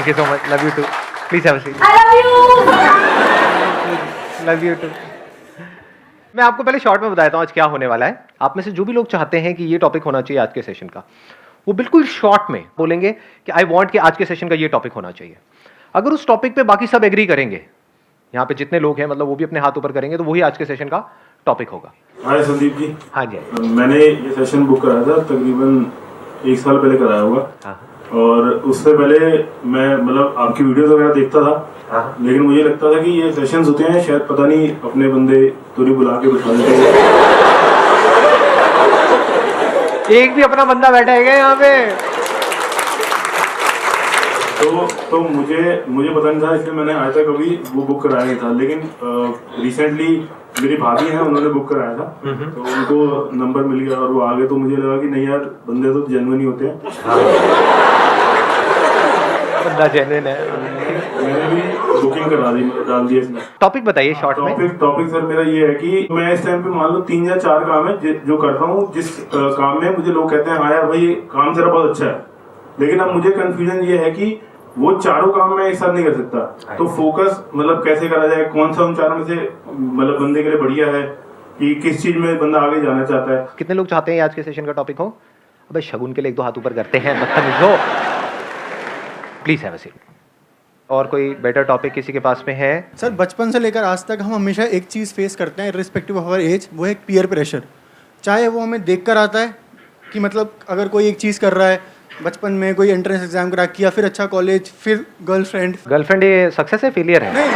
Thank you so much, love you too, please have a seat. I love you. Love you too. मैं आपको पहले short में बताता हूँ आज क्या होने वाला है। आप में से जो भी लोग चाहते हैं कि ये टॉपिक होना चाहिए आज के सेशन का, वो बिल्कुल शॉर्ट में बोलेंगे कि आई वांट कि आज के सेशन का ये टॉपिक होना चाहिए। अगर उस टॉपिक पे बाकी सब एग्री करेंगे, यहाँ पे जितने लोग हैं मतलब वो भी अपने हाथ ऊपर करेंगे, तो वही आज के सेशन का टॉपिक होगा। हाय संदीप जी। हाँ जी। मैंने ये सेशन बुक कराया था तकरीबन 1 साल पहले कराया होगा। हाँ। और उससे पहले मैं मतलब आपकी वीडियोस वगैरह देखता था। हाँ। लेकिन मुझे लगता था कि ये सेशंस होते हैं शायद पता नहीं अपने बंदे तो नहीं बुला के बिठा देते हैं। एक भी अपना बंदा बैठा है क्या यहाँ पे? तो मुझे पता नहीं था, इसलिए मैंने आज तक कभी वो बुक कराया नहीं था। लेकिन रिसेंटली मेरी भाभी हैं, उन्होंने बुक कराया था, तो उनको नंबर मिल गया और वो आ गए। तो मुझे लगा कि नहीं यार, बंदे तो जेन्युइन ही होते हैं। बंदा जेन्युइन है। मैंने भी बुकिंग करा दी, डाल दी इसमें। टॉपिक बताइए शॉर्ट में। टॉपिक सर मेरा ये है कि मैं इस टाइम पे मान लो 3 या 4 काम है जो करता हूँ, जिस काम में मुझे लोग कहते हैं हाँ यार भाई ये काम तेरा बहुत अच्छा है, लेकिन अब मुझे कंफ्यूजन ये है कि वो चारों काम मैं एक साथ नहीं कर सकता। तो फोकस मतलब कैसे करा जाए, कौन सा उन चारों में से मतलब बंदे के लिए बढ़िया है, कि किस चीज में बंदा आगे जाना चाहता है। कितने लोग चाहते हैं आज के सेशन का टॉपिक हो? अबे शगुन के लिए 1-2 हाथ ऊपर करते हैं, बदतमीज हो। Please have a seat. और कोई बेटर टॉपिक किसी के पास में है? सर बचपन से लेकर आज तक हम हमेशा एक चीज़ फेस करते हैं रिस्पेक्टिव ऑफ आवर एज, वो है पीयर प्रेशर। चाहे वो हमें देख कर आता है कि मतलब अगर कोई एक चीज़ कर रहा है, बचपन में कोई एंट्रेंस एग्जाम क्रैक किया, फिर अच्छा कॉलेज, फिर गर्लफ्रेंड ये सक्सेस है फेलियर है? नहीं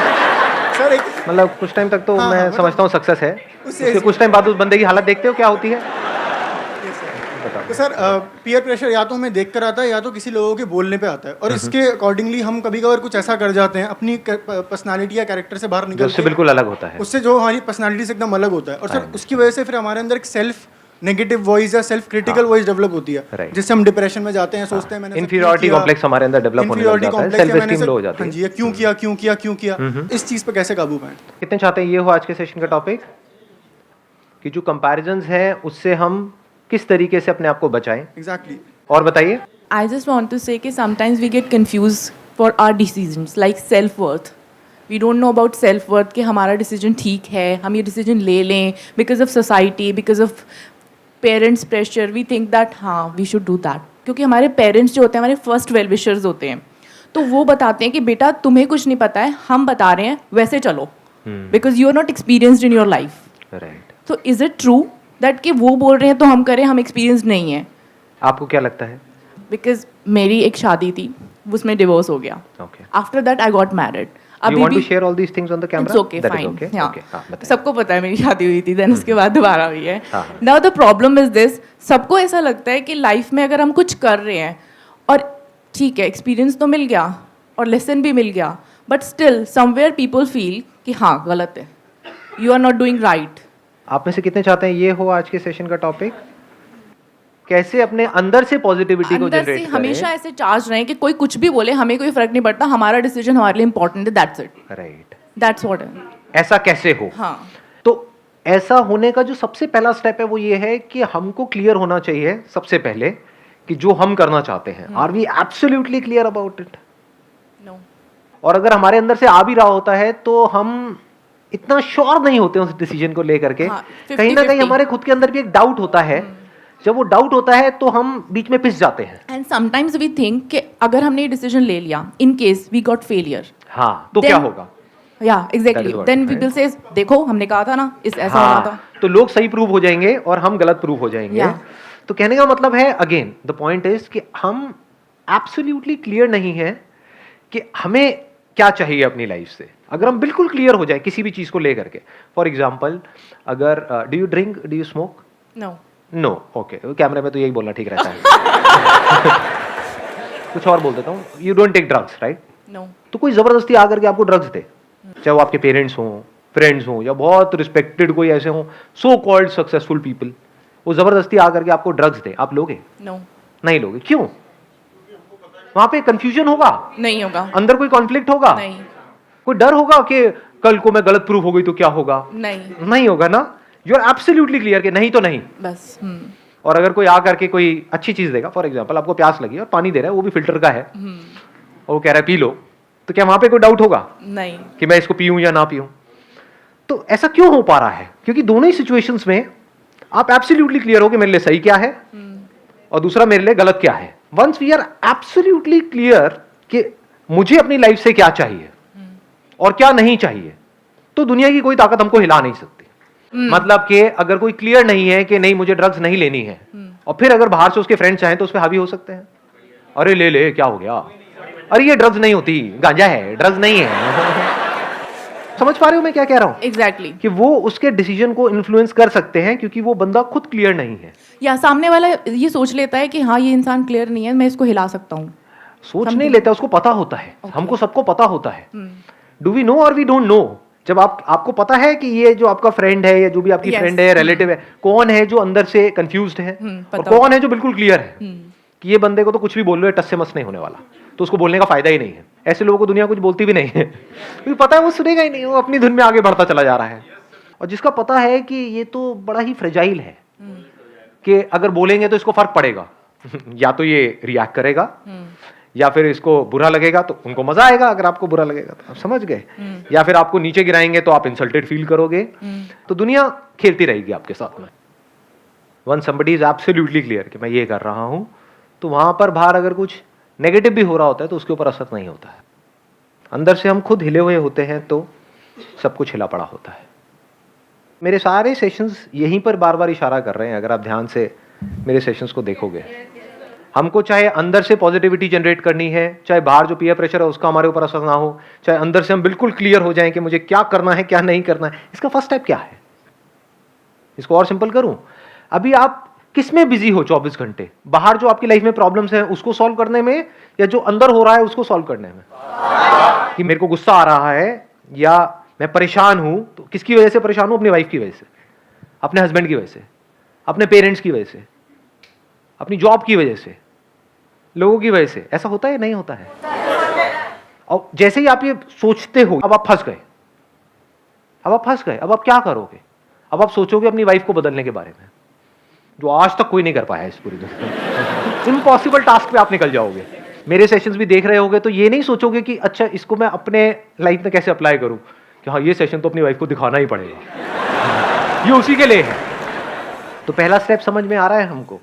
सर, एक मतलब कुछ टाइम तक तो हाँ, मैं मतलब समझता हूँ सक्सेस है, उससे उसके कुछ टाइम बाद उस बंदे की हालत देखते हो क्या होती है? तो सर पीयर प्रेशर या तो हमें देख कर आता है या तो किसी लोगों के बोलने पे आता है, और इसके अकॉर्डिंगली हम कभी कभार कुछ ऐसा कर जाते हैं अपनी पर्सनालिटी या कैरेक्टर से बाहर निकल उससे के, बिल्कुल अलग होता है। उससे जो हमारी पर्सनालिटी से एकदम अलग होता है, और सर उसकी वजह से फिर हमारे अंदर एक सेल्फ नेगेटिव वॉइस या सेल्फ क्रिटिकल वॉइस डेवलप होती है, जिससे हम डिप्रेशन में जाते हैं, सोचते हैं मैंने इंफीरियरिटी कॉम्प्लेक्स हमारे अंदर डेवलप होने लग जाता है, सेल्फ एस्टीम लो हो जाती है। हाँ जी, क्यों किया इस चीज पे कैसे काबू पाएं? कितने चाहते हैं ये हो आज के सेशन का टॉपिक, कि जो कंपैरिजंस है उससे हम किस तरीके से अपने आप को बचाएं? एग्जैक्टली। और बताइए। I just want to say that sometimes we get confused for our decisions, like self-worth. We don't know about self-worth कि हमारा decision ठीक है, हम ये decision ले लें because of society, because of parents' pressure. We think that हाँ we should do that, क्योंकि हमारे parents जो होते हैं हमारे first well wishers होते हैं, तो वो बताते हैं कि बेटा तुम्हें कुछ नहीं पता है, हम बता रहे हैं वैसे चलो, because you are not experienced in your life. Right. तो is it true that कि वो बोल रहे हैं तो हम करें, हम experienced नहीं है? आपको क्या लगता है? बिकॉज मेरी एक शादी थी, उसमें डिवोर्स हो गया। Okay. After that I got married. You want to share all these things on the camera? It's okay, That is fine. okay? हाँ, Okay, हाँ, बताइए। सबको पता है मेरी शादी हुई थी, देन उसके बाद दोबारा हुई है। हाँ। Now the problem is this, सबको ऐसा लगता है कि लाइफ में अगर हम कुछ कर रहे हैं और ठीक है एक्सपीरियंस तो मिल गया और लेसन भी मिल गया, but still somewhere people feel कि हाँ गलत है, you are not doing right. आप में से कितने चाहते हैं ये हो आज के सेशन का टॉपिक, कैसे अपने अंदर से पॉजिटिविटी को अंदर से जनरेट करें? हमेशा ऐसे चार्ज रहे कि कोई कुछ भी बोले हमें कोई फर्क नहीं पड़ता, हमारा डिसीजन हमारे लिए इंपॉर्टेंट है, that's it, right. That's what. ऐसा कैसे हो? हाँ, तो ऐसा होने का जो सबसे पहला स्टेप है वो ये है कि हमको क्लियर होना चाहिए सबसे पहले कि जो हम करना चाहते हैं, are we absolutely clear about it? No. और अगर हमारे अंदर से आ भी रहा होता है तो हम इतना श्योर नहीं होते उस डिसीजन को लेकर के, हाँ, कहीं ना कहीं 50-50 हमारे खुद के अंदर भी एक डाउट होता है। जब वो डाउट होता है तो हम बीच में पिस जाते हैं। एंड समटाइम्स वी थिंक कि अगर हमने ये डिसीजन ले लिया, in case we got failure, हाँ तो क्या होगा? या That exactly, is what, then we right? Will say देखो हमने कहा था ना इस ऐसा होना था। तो लोग सही प्रूव हो जाएंगे और हम गलत प्रूव हो जाएंगे। Yeah. तो कहने का मतलब है अगेन द पॉइंट इज कि हम एब्सोल्युटली क्लियर नहीं है कि हमें क्या चाहिए अपनी लाइफ से। अगर हम बिल्कुल क्लियर हो जाए किसी भी चीज को लेकर के, फॉर एग्जाम्पल अगर do you drink, do you smoke? No. No, okay, कैमरे में तो यही बोलना ठीक रहता है। कुछ और बोल देता हूँ, you don't take drugs, right? No. तो कोई जबरदस्ती आकर के आपको ड्रग्स दे, चाहे वो आपके पेरेंट्स हों, फ्रेंड्स हों, या बहुत रिस्पेक्टेड कोई ऐसे हों, सो कॉल्ड सक्सेसफुल पीपल, वो जबरदस्ती आकर के आपको ड्रग्स दे, आप लोगे? नो। नहीं लोगे। क्यों? वहां पे कंफ्यूजन होगा, नहीं होगा। अंदर कोई कॉन्फ्लिक्ट होगा, नहीं। कोई डर होगा कि कल को मैं गलत प्रूफ हो गई तो क्या होगा? नहीं। नहीं होगा ना। यू आर एब्सोल्युटली क्लियर कि नहीं तो नहीं। बस। और अगर कोई आकर के कोई अच्छी चीज देगा, फॉर एग्जाम्पल आपको प्यास लगी और पानी दे रहा है, वो भी फिल्टर का है, और वो कह रहा है पी लो, तो क्या वहां पे कोई डाउट होगा नहीं. कि मैं इसको पीऊं या ना पीऊं? तो ऐसा क्यों हो पा रहा है? क्योंकि दोनों ही सिचुएशंस में आप एब्सोल्युटली क्लियर हो कि मेरे लिए सही क्या है और दूसरा मेरे लिए गलत क्या है. Once we are absolutely clear कि मुझे अपनी लाइफ से क्या चाहिए और क्या नहीं चाहिए, तो दुनिया की कोई ताकत हमको हिला नहीं सकती. मतलब कि अगर कोई क्लियर नहीं है कि नहीं मुझे ड्रग्स नहीं लेनी है, और फिर अगर बाहर से उसके फ्रेंड चाहें तो उस पर हावी हो सकते हैं. अरे ले ले, क्या हो गया, अरे ये ड्रग्स नहीं होती, गांजा है, ड्रग्स नहीं है. समझ पा रहे हो मैं क्या कह रहा हूं? एग्जैक्टली. कि वो उसके डिसीजन को इन्फ्लुएंस कर सकते हैं क्योंकि वो बंदा खुद क्लियर नहीं है. या सामने वाला ये सोच लेता है कि हाँ ये इंसान क्लियर नहीं है, मैं इसको हिला सकता हूँ. सोच नहीं लेता, उसको पता होता है. हमको सबको पता होता है. डू वी नो और वी डोंट नो? जब आपको पता है कि ये जो आपका फ्रेंड है या जो भी आपकी Yes. फ्रेंड है, रिलेटिव है, कौन है जो अंदर से कंफ्यूज्ड है और पता कौन है जो बिल्कुल क्लियर है कि ये बंदे को तो कुछ भी बोल लो, टस से मस नहीं होने वाला, तो उसको बोलने का फायदा ही नहीं है. ऐसे लोगों को दुनिया कुछ बोलती भी नहीं है क्योंकि पता है वो सुनेगा ही नहीं, वो अपनी धुन में आगे बढ़ता चला जा रहा है. और जिसका पता है कि ये तो बड़ा ही फ्रेजाइल है कि अगर बोलेंगे तो इसको फर्क पड़ेगा या तो ये रिएक्ट करेगा या फिर इसको बुरा लगेगा तो उनको मजा आएगा, अगर आपको बुरा लगेगा तो आप समझ गए, या फिर आपको नीचे गिराएंगे तो आप इंसल्टेड फील करोगे. तो दुनिया खेलती रहेगी आपके साथ में. One somebody is absolutely clear कि मैं ये कर रहा हूं, तो वहां पर बाहर अगर कुछ नेगेटिव भी हो रहा होता है तो उसके ऊपर असर नहीं होता है. अंदर से हम खुद हिले हुए होते हैं तो सब कुछ हिला पड़ा होता है. मेरे सारे सेशंस यहीं पर बार बार इशारा कर रहे हैं. अगर आप ध्यान से मेरे सेशंस को देखोगे, हमको चाहे अंदर से पॉजिटिविटी जनरेट करनी है, चाहे बाहर जो पीयर प्रेशर है उसका हमारे ऊपर असर ना हो, चाहे अंदर से हम बिल्कुल क्लियर हो जाएं कि मुझे क्या करना है क्या नहीं करना है. इसका फर्स्ट स्टेप क्या है? इसको और सिंपल करूं, अभी आप किस में बिजी हो 24 घंटे? बाहर जो आपकी लाइफ में प्रॉब्लम्स हैं उसको सॉल्व करने में, या जो अंदर हो रहा है उसको सॉल्व करने में? कि मेरे को गुस्सा आ रहा है या मैं परेशान हूं, तो किसकी वजह से परेशान हूं? अपनी वाइफ की वजह से, अपने हस्बैंड की वजह से, अपने पेरेंट्स की वजह से, अपनी जॉब की वजह से, लोगों की वजह से. ऐसा होता है नहीं होता है? और जैसे ही आप ये सोचते हो, अब आप फंस गए. अब आप क्या करोगे? अब आप सोचोगे अपनी वाइफ को बदलने के बारे में, जो आज तक कोई नहीं कर पाया है इस पूरी दुनिया में. इम्पॉसिबल टास्क पे आप निकल जाओगे. मेरे सेशंस भी देख रहे होगे तो ये नहीं सोचोगे कि अच्छा इसको मैं अपने लाइफ में कैसे अप्लाई करूं, कि हाँ ये सेशन तो अपनी वाइफ को दिखाना ही पड़ेगा, ये उसी के लिए है. तो पहला स्टेप समझ में आ रहा है हमको?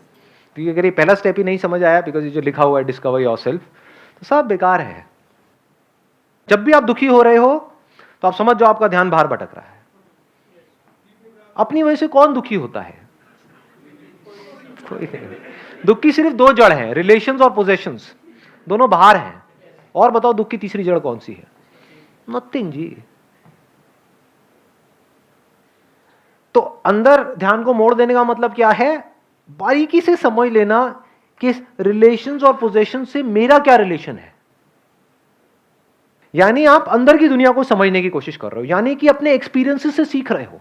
क्योंकि अगर ये पहला स्टेप ही नहीं समझ आया, बिकॉज ये जो लिखा हुआ है डिस्कवर योरसेल्फ, तो सब बेकार है. जब भी आप दुखी हो रहे हो तो आप समझ जाओ आपका ध्यान बाहर भटक रहा है. अपनी वजह से कौन दुखी होता है? कोई नहीं. दुख की सिर्फ दो जड़ हैं, रिलेशंस और पोजेशंस, दोनों बाहर हैं. और बताओ दुख की तीसरी जड़ कौन सी है? नथिंग जी. तो अंदर ध्यान को मोड़ देने का मतलब क्या है? बारीकी से समझ लेना कि रिलेशंस और पोजेशन से मेरा क्या रिलेशन है. यानी आप अंदर की दुनिया को समझने की कोशिश कर रहे हो, यानी कि अपने एक्सपीरियंसेस से सीख रहे हो.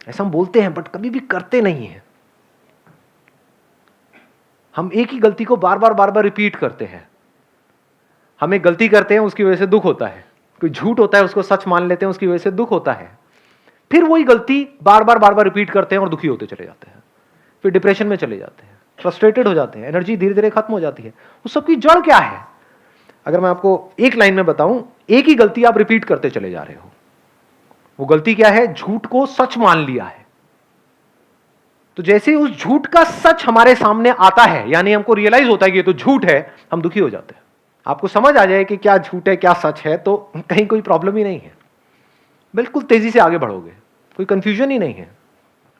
ऐसा हम बोलते हैं बट कभी भी करते नहीं हैं. हम एक ही गलती को बार बार रिपीट करते हैं. हम एक गलती करते हैं उसकी वजह से दुख होता है, कोई झूठ होता है उसको सच मान लेते हैं उसकी वजह से दुख होता है. फिर वही गलती बार बार रिपीट करते हैं और दुखी होते चले जाते हैं. फिर डिप्रेशन में चले जाते हैं, फ्रस्ट्रेटेड हो जाते हैं, एनर्जी धीरे धीरे खत्म हो जाती है. उस सबकी जड़ क्या है? अगर मैं आपको एक लाइन में बताऊं, एक ही गलती आप रिपीट करते चले जा रहे हो. वो गलती क्या है? झूठ को सच मान लिया है. तो जैसे उस झूठ का सच हमारे सामने आता है, यानी हमको रियलाइज होता है कि ये तो झूठ है, हम दुखी हो जाते हैं. आपको समझ आ जाए कि क्या झूठ है क्या सच है, तो कहीं कोई प्रॉब्लम ही नहीं है. बिल्कुल तेजी से आगे बढ़ोगे, कोई कंफ्यूजन ही नहीं है.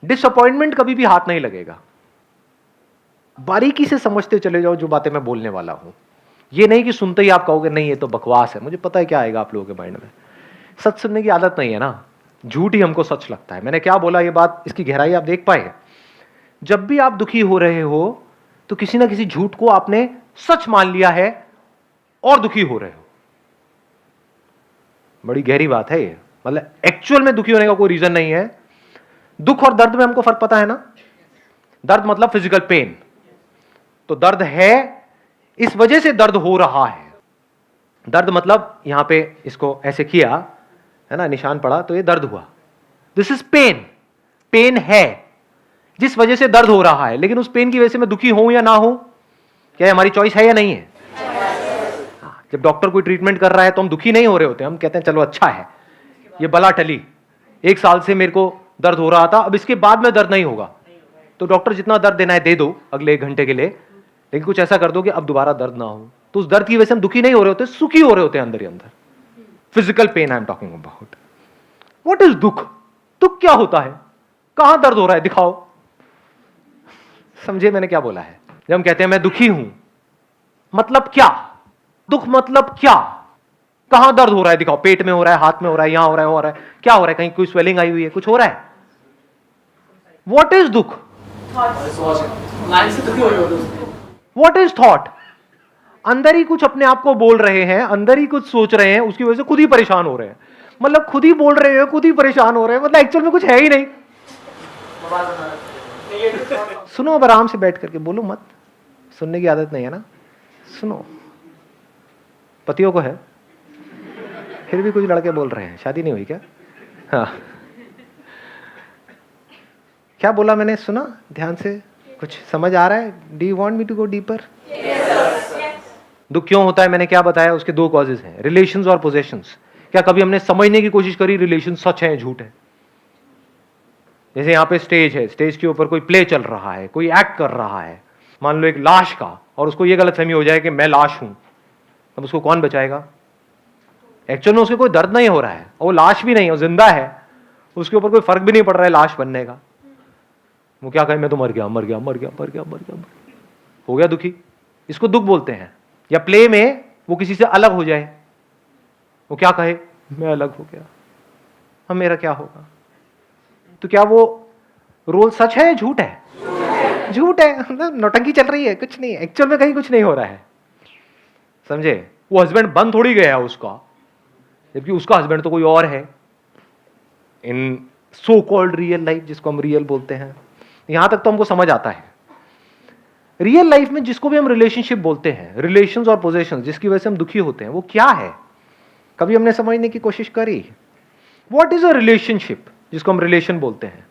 डिसअपॉइंटमेंट कभी भी हाथ नहीं लगेगा. बारीकी से समझते चले जाओ जो बातें मैं बोलने वाला हूं. ये नहीं कि सुनते ही आप कहोगे नहीं ये तो बकवास है. मुझे पता है क्या आएगा आप लोगों के माइंड में. सच सुनने की आदत नहीं है ना, झूठ ही हमको सच लगता है. मैंने क्या बोला ये बात, इसकी गहराई आप देख पाए. जब भी आप दुखी हो रहे हो तो किसी ना किसी झूठ को आपने सच मान लिया है और दुखी हो रहे हो. बड़ी गहरी बात है ये. मतलब एक्चुअल में दुखी होने का कोई रीजन नहीं है. दुख और दर्द में हमको फर्क पता है ना. दर्द मतलब फिजिकल पेन. तो दर्द है, इस वजह से दर्द हो रहा है. दर्द मतलब यहां पे इसको ऐसे किया है ना, निशान पड़ा तो ये दर्द हुआ. This is pen. पेन है जिस वजह से दर्द हो रहा है. लेकिन उस पेन की वजह से मैं दुखी हूं या ना हूं, क्या हमारी चॉइस है या नहीं है? जब डॉक्टर कोई ट्रीटमेंट कर रहा है तो हम दुखी नहीं हो रहे होते, हम कहते हैं चलो अच्छा है, ये बला टली, 1 साल से मेरे को दर्द हो रहा था, अब इसके बाद में दर्द नहीं होगा, तो डॉक्टर जितना दर्द देना है दे दो अगले 1 घंटे के लिए, लेकिन कुछ ऐसा कर दो कि अब दोबारा दर्द ना हो। तो उस दर्द की वजह से हम दुखी नहीं हो रहे होते, सुखी हो रहे होते हैं अंदर ही अंदर। Physical pain I am talking about. What is दुख? दुख क्या होता है? कहां दर्द हो रहा है? दिखाओ। समझे मैंने क्या बोला है? जब हम कहते हैं मैं दुखी हूं, मतलब क्या? दुख मतलब क्या? कहां दर्द हो रहा है? दिखाओ। पेट में हो रहा है, हाथ में हो रहा है, यहां हो रहा है, क्या हो रहा है? कहीं कोई स्वेलिंग आई हुई है, कुछ हो रहा है? व्हाट इज दुख? What is thought? अंदर ही कुछ अपने आप को बोल रहे हैं, अंदर ही कुछ सोच रहे हैं, उसकी वजह से खुद ही परेशान हो रहे हैं। मतलब खुद ही बोल रहे हैं, खुद ही परेशान हो रहे हैं, मतलब एक्चुअल में कुछ है ही नहीं। सुनो, अब आराम से बैठ करके बोलो मत, सुनने की आदत नहीं है ना, सुनो। पतियों को है, फिर भी कुछ लड़के बोल रहे हैं, शादी नहीं हुई क्या? हाँ, क्या बोला मैंने? सुना ध्यान से? कुछ समझ आ रहा है? Do you want me to go deeper? दुख क्यों होता है मैंने क्या बताया? उसके 2 कॉजेज हैं, रिलेशंस और पोजेशंस। क्या कभी हमने समझने की कोशिश करी रिलेशन सच है झूठ है? जैसे यहां पे स्टेज है, स्टेज के ऊपर कोई प्ले चल रहा है, कोई एक्ट कर रहा है, मान लो एक लाश का, और उसको ये गलतफहमी हो जाए कि मैं लाश हूं, अब उसको कौन बचाएगा? एक्चुअल में उसके कोई दर्द नहीं हो रहा है, वो लाश भी नहीं है, वो जिंदा है, उसके ऊपर कोई फर्क भी नहीं पड़ रहा है लाश बनने का। वो क्या कहे? मैं तो मर गया, मर गया, मर गया, मर गया, मर गया, हो गया दुखी। इसको दुख बोलते हैं। या प्ले में वो किसी से अलग हो जाए, वो क्या कहे? मैं अलग हो गया, अब मेरा क्या होगा? तो क्या वो रोल सच है या झूठ है? झूठ है, मतलब नौटंकी चल रही है, कुछ नहीं, एक्चुअल में कहीं कुछ नहीं हो रहा है। समझे? वो हस्बैंड बन थोड़ी गया उसका, जबकि उसका हस्बैंड तो कोई और है इन सो कॉल्ड रियल लाइफ, जिसको हम रियल बोलते हैं। यहां तक तो हमको समझ आता है। रियल लाइफ में जिसको भी हम रिलेशनशिप बोलते हैं, रिलेशंस और पोजेशंस, जिसकी वजह से हम दुखी होते हैं, वो क्या है? कभी हमने समझने की कोशिश करी? व्हाट इज अ रिलेशनशिप, जिसको हम रिलेशन बोलते हैं?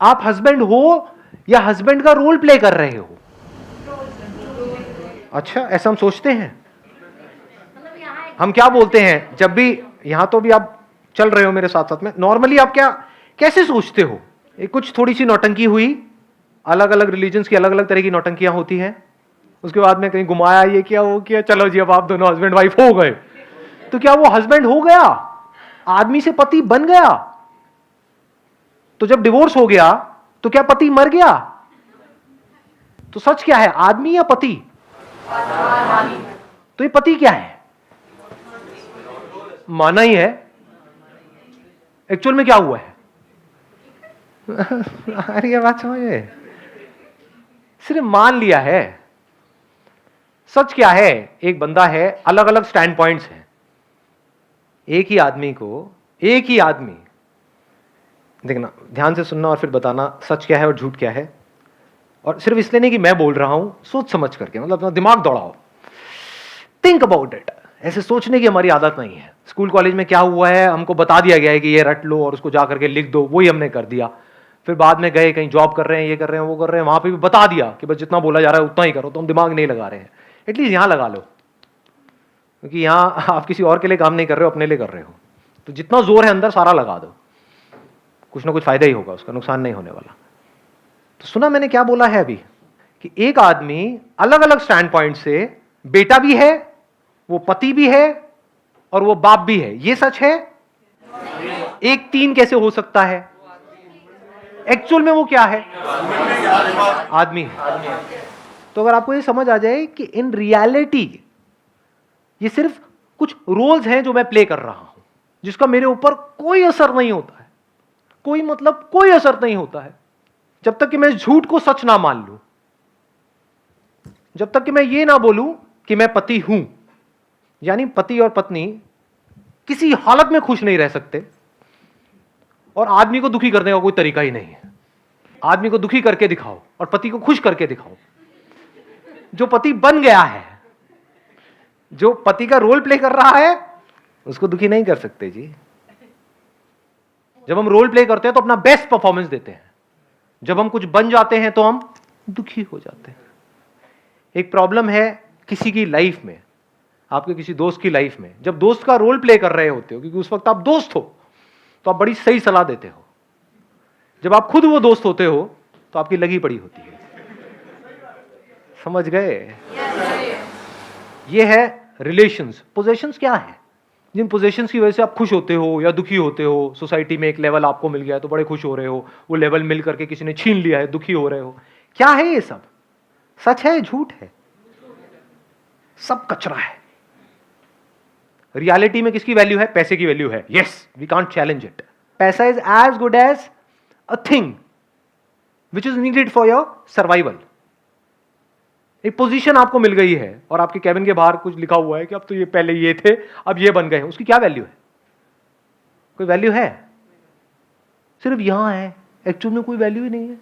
आप हस्बैंड हो या हस्बैंड का रोल प्ले कर रहे हो? अच्छा, ऐसा हम सोचते हैं। हम क्या बोलते हैं जब भी, यहां तो भी आप चल रहे हो मेरे साथ साथ में, नॉर्मली आप क्या कैसे सोचते हो? कुछ थोड़ी सी नौटंकी हुई, अलग अलग रिलीजन्स की अलग अलग तरह की नौटंकियां होती हैं, उसके बाद में कहीं घुमाया, ये किया, वो किया, चलो जी अब आप दोनों हस्बैंड वाइफ हो गए। तो क्या वो हस्बैंड हो गया? आदमी से पति बन गया? तो जब डिवोर्स हो गया तो क्या पति मर गया? तो सच क्या है, आदमी या पति? तो ये पति क्या है? माना ही है, एक्चुअल में क्या हुआ है? अरे ये बात समझे, सिर्फ मान लिया है। सच क्या है? एक बंदा है, अलग अलग स्टैंड पॉइंट्स हैं। एक ही आदमी को, एक ही आदमी, देखना ध्यान से सुनना और फिर बताना सच क्या है और झूठ क्या है। और सिर्फ इसलिए नहीं कि मैं बोल रहा हूं, सोच समझ करके, मतलब अपना दिमाग दौड़ाओ, थिंक अबाउट इट। ऐसे सोचने की हमारी आदत नहीं है। स्कूल कॉलेज में क्या हुआ है, हमको बता दिया गया है कि ये रट लो और उसको जा करके लिख दो, वही हमने कर दिया। फिर बाद में गए कहीं जॉब कर रहे हैं, ये कर रहे हैं, वो कर रहे हैं, वहां पे भी बता दिया कि बस जितना बोला जा रहा है उतना ही करो, तो हम दिमाग नहीं लगा रहे हैं। एटलीस्ट यहां लगा लो, क्योंकि यहां आप किसी और के लिए काम नहीं कर रहे हो, अपने लिए कर रहे हो। तो जितना जोर है अंदर सारा लगा दो, कुछ ना कुछ फायदा ही होगा, उसका नुकसान नहीं होने वाला। तो सुना मैंने क्या बोला है अभी, कि एक आदमी अलग अलग स्टैंड पॉइंट से, बेटा भी है, वो पति भी है, और वो बाप भी है। ये सच है? एक 3 कैसे हो सकता है? एक्चुअल में वो क्या है? आदमी है। तो अगर आपको ये समझ आ जाए कि इन रियलिटी ये सिर्फ कुछ रोल्स हैं जो मैं प्ले कर रहा हूं, जिसका मेरे ऊपर कोई असर नहीं होता है, कोई मतलब कोई असर नहीं होता है, जब तक कि मैं झूठ को सच ना मान लूं, जब तक कि मैं ये ना बोलूं कि मैं पति हूं। यानी पति और पत्नी किसी हालत में खुश नहीं रह सकते, और आदमी को दुखी करने का कोई तरीका ही नहीं है। आदमी को दुखी करके दिखाओ और पति को खुश करके दिखाओ। जो पति बन गया है, जो पति का रोल प्ले कर रहा है, उसको दुखी नहीं कर सकते जी। जब हम रोल प्ले करते हैं तो अपना बेस्ट परफॉर्मेंस देते हैं, जब हम कुछ बन जाते हैं तो हम दुखी हो जाते हैं। एक प्रॉब्लम है किसी की लाइफ में, आपके किसी दोस्त की लाइफ में, जब दोस्त का रोल प्ले कर रहे होते हो, क्योंकि उस वक्त आप दोस्त हो, तो आप बड़ी सही सलाह देते हो। जब आप खुद वो दोस्त होते हो तो आपकी लगी पड़ी होती है। समझ गए? ये है रिलेशंस। पोजेशंस क्या है? जिन पोजेशंस की वजह से आप खुश होते हो या दुखी होते हो। सोसाइटी में एक लेवल आपको मिल गया है तो बड़े खुश हो रहे हो, वो लेवल मिल करके किसी ने छीन लिया है, दुखी हो रहे हो। क्या है ये सब? सच है, झूठ है? सब कचरा है। रियलिटी में किसकी वैल्यू है? पैसे की वैल्यू है। Yes, we can't challenge it. Paisa is as good as a thing which is needed for your survival. एक पोजीशन आपको मिल गई है और आपके कैबिन के बाहर कुछ लिखा हुआ है कि अब तो ये पहले ये थे, अब ये बन गए हैं। उसकी क्या वैल्यू है? कोई वैल्यू है? सिर्फ यहां है, एक्चुअल में कोई वैल्यू ही नहीं है।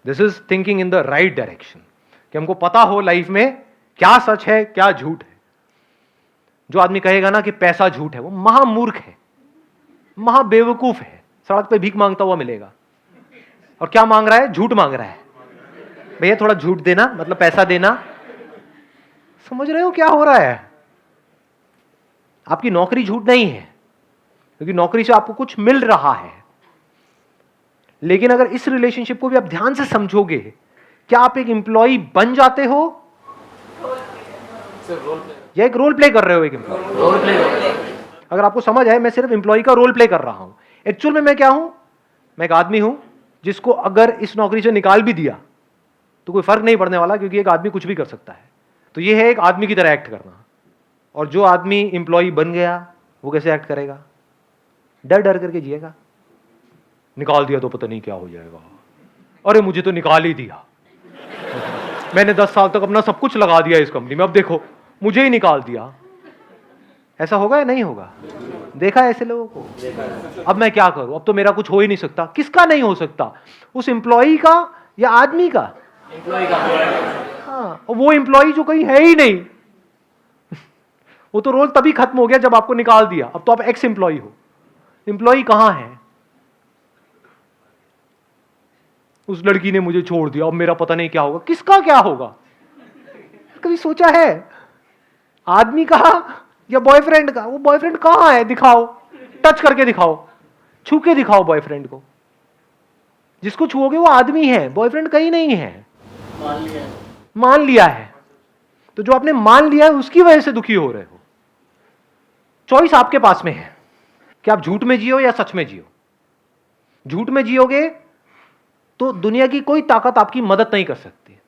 This is thinking in the right direction, कि हमको पता हो लाइफ में क्या सच है, क्या झूठ है। जो आदमी कहेगा ना कि पैसा झूठ है, वो महामूर्ख है, महाबेवकूफ है। सड़क पे भीख मांगता हुआ मिलेगा और क्या मांग रहा है? झूठ मांग रहा है। भैया थोड़ा झूठ देना, मतलब पैसा देना। समझ रहे हो क्या हो रहा है? आपकी नौकरी झूठ नहीं है, क्योंकि नौकरी से आपको कुछ मिल रहा है। लेकिन अगर इस रिलेशनशिप को भी आप ध्यान से समझोगे, क्या आप एक एम्प्लॉय बन जाते हो या एक रोल प्ले कर रहे हो? एक एम्प्लॉय। अगर आपको समझ आए, मैं सिर्फ एम्प्लॉय का रोल प्ले कर रहा हूं। एक्चुअल में मैं क्या हूं? मैं एक आदमी हूं जिसको अगर इस नौकरी से निकाल भी दिया तो कोई फर्क नहीं पड़ने वाला, क्योंकि एक आदमी कुछ भी कर सकता है। तो ये है एक आदमी की तरह एक्ट करना। और जो आदमी एम्प्लॉय बन गया वो कैसे एक्ट करेगा? डर डर करके जिएगा। निकाल दिया तो पता नहीं क्या हो जाएगा। अरे मुझे तो निकाल ही दिया, मैंने 10 साल तक अपना सब कुछ लगा दिया इस कंपनी में, अब देखो मुझे ही निकाल दिया। ऐसा होगा या नहीं होगा? देखा है ऐसे लोगों को? अब मैं क्या करूं? अब तो मेरा कुछ हो ही नहीं सकता। किसका नहीं हो सकता? उस एम्प्लॉय का या आदमी का? हाँ, वो एम्प्लॉय जो कहीं है ही नहीं। वो तो रोल तभी खत्म हो गया जब आपको निकाल दिया। अब तो आप एक्स एम्प्लॉय हो। एम्प्लॉय कहां है? उस लड़की ने मुझे छोड़ दिया, अब मेरा पता नहीं क्या होगा। किसका क्या होगा? कभी सोचा है? आदमी का या बॉयफ्रेंड का? वो बॉयफ्रेंड कहां है? दिखाओ, टच करके दिखाओ, छू के दिखाओ बॉयफ्रेंड को। जिसको छुओगे वो आदमी है, बॉयफ्रेंड कहीं नहीं है। मान लिया है। तो जो आपने मान लिया है उसकी वजह से दुखी हो रहे हो। चॉइस आपके पास में है कि आप झूठ में जियो या सच में जियो। झूठ में जियोगे तो दुनिया की कोई ताकत आपकी मदद नहीं कर सकती।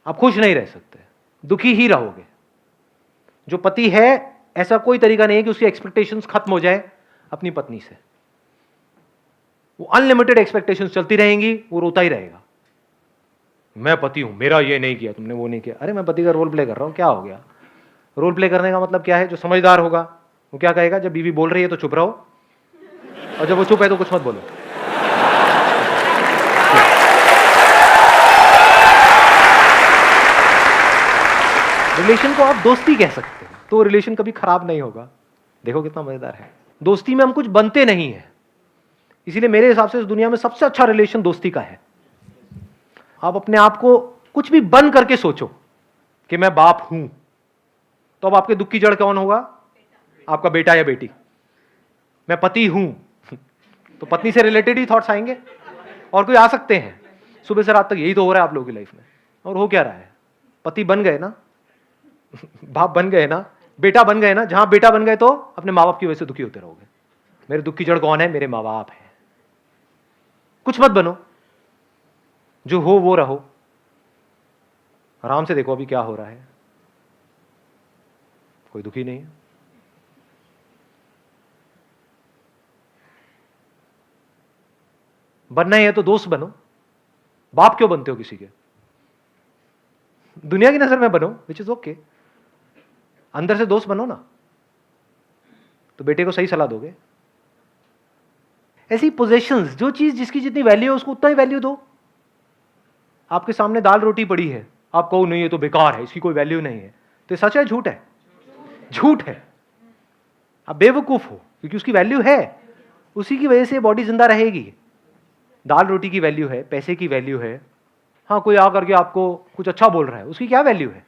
आप खुश नहीं रह सकते, दुखी ही रहोगे। जो पति है, ऐसा कोई तरीका नहीं है कि उसकी एक्सपेक्टेशंस खत्म हो जाए अपनी पत्नी से। वो अनलिमिटेड एक्सपेक्टेशंस चलती रहेंगी, वो रोता ही रहेगा। मैं पति हूं, मेरा ये नहीं किया, तुमने वो नहीं किया। अरे मैं पति का रोल प्ले कर रहा हूं, क्या हो गया? रोल प्ले करने का मतलब क्या है? जो समझदार होगा वो क्या कहेगा? जब बीवी बोल रही है तो चुप रहो, और जब वो चुप है तो कुछ मत बोलो। रिलेशन को आप दोस्ती कह सकते हैं, तो रिलेशन कभी खराब नहीं होगा। देखो कितना मजेदार है। दोस्ती में हम कुछ बनते नहीं है, इसीलिए मेरे हिसाब से इस दुनिया में सबसे अच्छा रिलेशन दोस्ती का है। आप अपने आप को कुछ भी बन करके सोचो कि मैं बाप हूं, तो अब आपके दुख की जड़ कौन होगा? आपका बेटा या बेटी। मैं पति हूं, तो पत्नी से रिलेटेड ही थॉट्स आएंगे, और कोई आ सकते हैं। सुबह से रात तक यही तो हो रहा है आप लोगों की लाइफ में। और हो क्या रहा है? पति बन गए ना, बाप बन गए ना, बेटा बन गए ना। जहां बेटा बन गए तो अपने माँ बाप की वजह से दुखी होते रहोगे। मेरे दुख की जड़ कौन है? मेरे माँ बाप है। कुछ मत बनो, जो हो वो रहो। आराम से देखो अभी क्या हो रहा है, कोई दुखी नहीं है। बनना ही है तो दोस्त बनो। बाप क्यों बनते हो किसी के? दुनिया की नजर में बनो, विच इज ओके। अंदर से दोस्त बनो ना, तो बेटे को सही सलाह दोगे। ऐसी पोजेशंस, जो चीज जिसकी जितनी वैल्यू है उसको उतना ही वैल्यू दो। आपके सामने दाल रोटी पड़ी है, आप कहो नहीं ये तो बेकार है, इसकी कोई वैल्यू नहीं है, तो ये सच है झूठ है? झूठ है। आप बेवकूफ हो, क्योंकि उसकी वैल्यू है। उसी की वजह से बॉडी जिंदा रहेगी। दाल रोटी की वैल्यू है, पैसे की वैल्यू है, हाँ, कोई आकर के आपको कुछ अच्छा बोल रहा है, उसकी क्या वैल्यू है?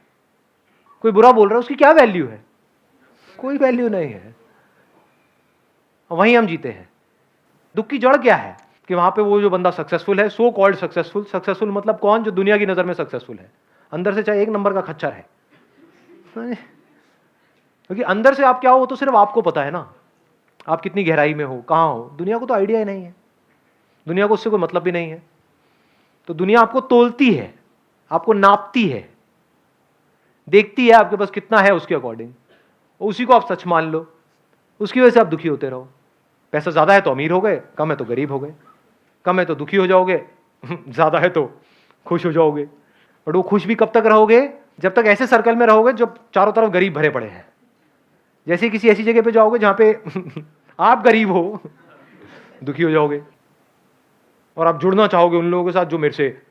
कोई बुरा बोल रहा है, उसकी क्या वैल्यू है? कोई वैल्यू नहीं है। वहीं हम जीते हैं। दुख की जड़ क्या है? कि वहां पे वो जो बंदा सक्सेसफुल है, सो कॉल्ड सक्सेसफुल, सक्सेसफुल मतलब कौन? जो दुनिया की नजर में सक्सेसफुल है, अंदर से चाहे एक नंबर का खच्चर है। क्योंकि अंदर से आप क्या हो तो सिर्फ आपको पता है ना, आप कितनी गहराई में हो, कहां हो। दुनिया को तो आइडिया ही नहीं है, दुनिया को उससे कोई मतलब भी नहीं है। तो दुनिया आपको तोलती है, आपको नापती है, देखती है आपके पास कितना है उसके अकॉर्डिंग, उसी को आप सच मान लो, उसकी वजह से आप दुखी होते रहो। पैसा ज्यादा है तो अमीर हो गए, कम है तो गरीब हो गए, कम है तो दुखी हो जाओगे, ज्यादा है तो खुश हो जाओगे। और वो खुश भी कब तक रहोगे? जब तक ऐसे सर्कल में रहोगे जब चारों तरफ गरीब भरे पड़े हैं। जैसे किसी ऐसी जगह पे जाओगे जहां पे आप गरीब हो, दुखी हो जाओगे और आप जुड़ना चाहोगे उन लोगों के साथ जो मेरे से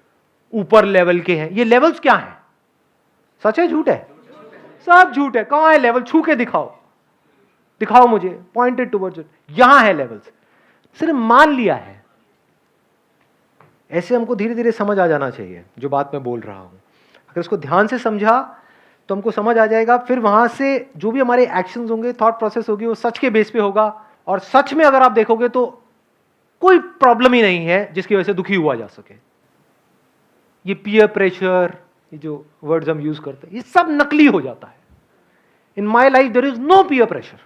ऊपर लेवल के हैं। ये लेवल्स क्या हैं? सच है झूठ है? सब झूठ है। कहां है लेवल? छू के दिखाओ, दिखाओ मुझे, पॉइंटेड टुवर्ड्स इट। यहां है लेवल्स, सिर्फ मान लिया है। ऐसे हमको धीरे धीरे समझ आ जाना चाहिए जो बात मैं बोल रहा हूं। अगर इसको ध्यान से समझा तो हमको समझ आ जाएगा। फिर वहां से जो भी हमारे एक्शंस होंगे, थॉट प्रोसेस होगी, वो सच के बेस पे होगा। और सच में अगर आप देखोगे तो कोई प्रॉब्लम ही नहीं है जिसकी वजह से दुखी हुआ जा सके। ये पीयर प्रेशर, ये जो वर्ड्स हम यूज करते हैं, ये सब नकली हो जाता है। In my life there is no peer pressure,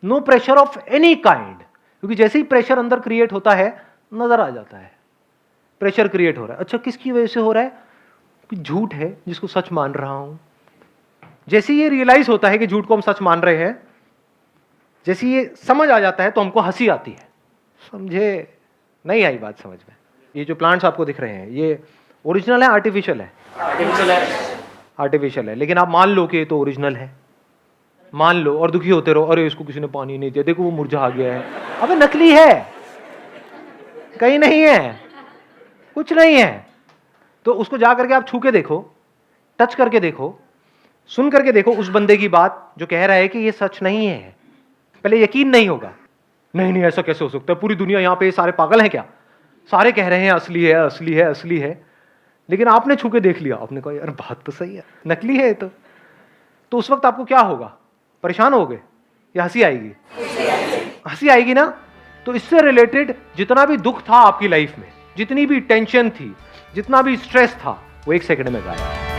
no pressure of any kind. क्योंकि जैसे ही प्रेशर अंदर क्रिएट होता है, नजर आ जाता है प्रेशर क्रिएट हो रहा है। अच्छा, किसकी वजह से हो रहा है? कि झूठ है जिसको सच मान रहा हूं। जैसे ये रियलाइज होता है कि झूठ को हम सच मान रहे हैं, जैसे ये समझ आ जाता है तो हमको हंसी आती है। समझे? नहीं आई बात समझ में? ये जो प्लांट्स आपको दिख रहे हैं, ये ओरिजिनल है आर्टिफिशियल है? आर्टिफिशियल है। लेकिन आप मान लो कि ये तो ओरिजिनल है, मान लो, और दुखी होते रहो, अरे इसको किसी ने पानी नहीं दिया, देखो वो मुरझा गया है। अबे नकली है, कहीं नहीं है, कुछ नहीं है। तो उसको जा करके आप छू के देखो, टच करके देखो, सुन करके देखो उस बंदे की बात जो कह रहा है कि ये सच नहीं है। पहले यकीन नहीं होगा, नहीं नहीं ऐसा कैसे हो सकता है, पूरी दुनिया यहां पे सारे पागल हैं क्या, सारे कह रहे हैं असली है असली है असली है। लेकिन आपने छू के देख लिया, आपने कहा यार बात तो सही है, नकली है तो उस वक्त आपको क्या होगा? परेशान होगे या हंसी आएगी? हंसी आएगी ना। तो इससे रिलेटेड जितना भी दुख था आपकी लाइफ में, जितनी भी टेंशन थी, जितना भी स्ट्रेस था, वो एक सेकंड में गायब।